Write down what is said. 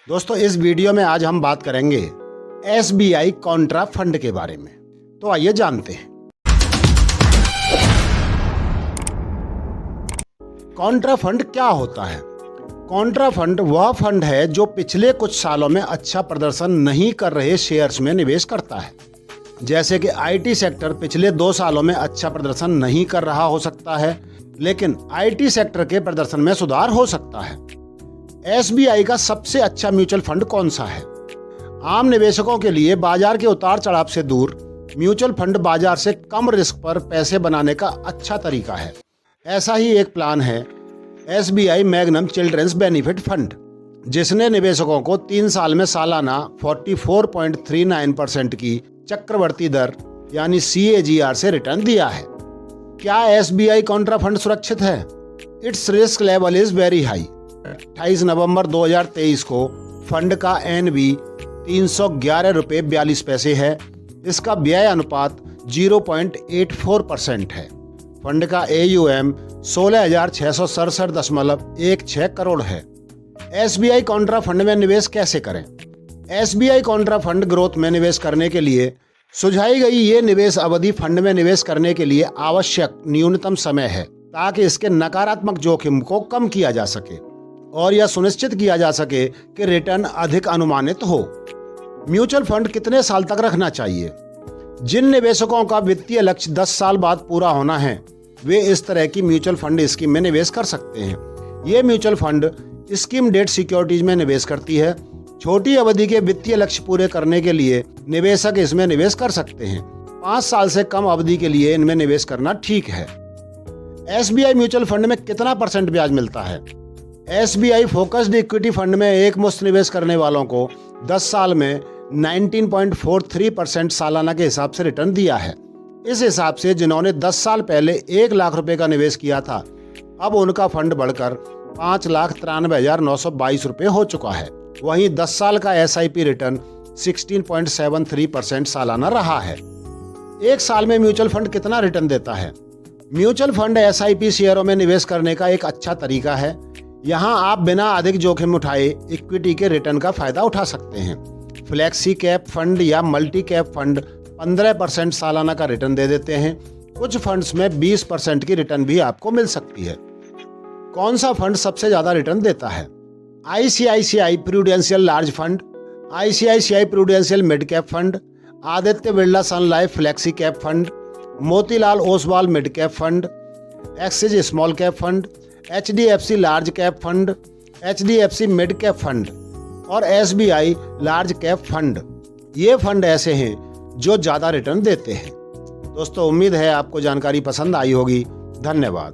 दोस्तों इस वीडियो में आज हम बात करेंगे SBI कॉन्ट्रा फंड के बारे में। तो आइए जानते हैं। कॉन्ट्रा फंड क्या होता है? कॉन्ट्रा फंड वह फंड है जो पिछले कुछ सालों में अच्छा प्रदर्शन नहीं कर रहे शेयर्स में निवेश करता है। जैसे कि IT सेक्टर पिछले 2 सालों में अच्छा प्रदर्शन नहीं कर रहा हो सकता है, लेकिन IT सेक्टर के प्रदर्शन में सुधार हो सकता है। SBI का सबसे अच्छा म्यूचुअल फंड कौन सा है? आम निवेशकों के लिए बाजार के उतार चढ़ाव से दूर म्यूचुअल फंड बाजार से कम रिस्क पर पैसे बनाने का अच्छा तरीका है। ऐसा ही एक प्लान है SBI Magnum Children's Benefit Fund, जिसने निवेशकों को 3 साल में सालाना 44.39% की चक्रवर्ती दर यानी CAGR से रिटर्न दिया है। क्या SBI कॉन्ट्रा फंड सुरक्षित है? It's risk level is very high. 28 नवंबर 2023 को फंड का NB 311 रुपये 42 पैसे है। इसका व्यय अनुपात 0.84% है। फंड का AUM 16,667.16 करोड़ है। SBI कॉन्ट्रा फंड में निवेश कैसे करें? SBI कॉन्ट्रा फंड ग्रोथ में निवेश करने के लिए सुझाई गई ये निवेश अवधि फंड में निवेश करने के लिए आवश्यक न्यूनतम समय है, ताकि इसके नकारात्मक जोखिम को कम किया जा सके और यह सुनिश्चित किया जा सके कि रिटर्न अधिक अनुमानित हो। म्यूचुअल फंड कितने साल तक रखना चाहिए? जिन निवेशकों का वित्तीय लक्ष्य 10 साल बाद पूरा होना है, वे इस तरह की म्यूचुअल फंड स्कीम में निवेश कर सकते हैं। ये mutual fund scheme debt securities में निवेश करती है। छोटी अवधि के वित्तीय लक्ष्य पूरे करने के लिए निवेशक इसमें निवेश कर सकते हैं। 5 साल से कम अवधि के लिए इनमें निवेश करना ठीक है। SBI म्यूचुअल फंड में कितना % ब्याज मिलता है? SBI फोकस्ड इक्विटी फंड में एक मुश्त निवेश करने वालों को 10 साल में 19.43% सालाना के हिसाब से रिटर्न दिया है। इस हिसाब से जिन्होंने 10 साल पहले 1 लाख रुपए का निवेश किया था, अब उनका फंड बढ़कर 5,93,922 रुपये हो चुका है। वहीं 10 साल का SIP रिटर्न 16.73% सालाना रहा है। 1 साल में म्यूचुअल फंड कितना रिटर्न देता है? म्यूचुअल फंड SIP शेयरों में निवेश करने का एक अच्छा तरीका है। यहाँ आप बिना अधिक जोखिम उठाए इक्विटी के रिटर्न का फायदा उठा सकते हैं। फ्लेक्सी कैप फंड या मल्टी कैप फंड 15% सालाना का रिटर्न दे देते हैं। कुछ फंड्स में 20% की रिटर्न भी आपको मिल सकती है। कौन सा फंड सबसे ज्यादा रिटर्न देता है? ICICI prudential large fund, ICICI prudential mid cap fund, Aditya Birla sun life flexi cap fund, Motilal Oswal mid cap fund, Axis small cap fund, HDFC large cap fund, HDFC mid cap fund और SBI large cap fund. ये fund ऐसे हैं जो ज़्यादा return देते हैं। दोस्तों उम्मीद है आपको जानकारी पसंद आई होगी। धन्यवाद।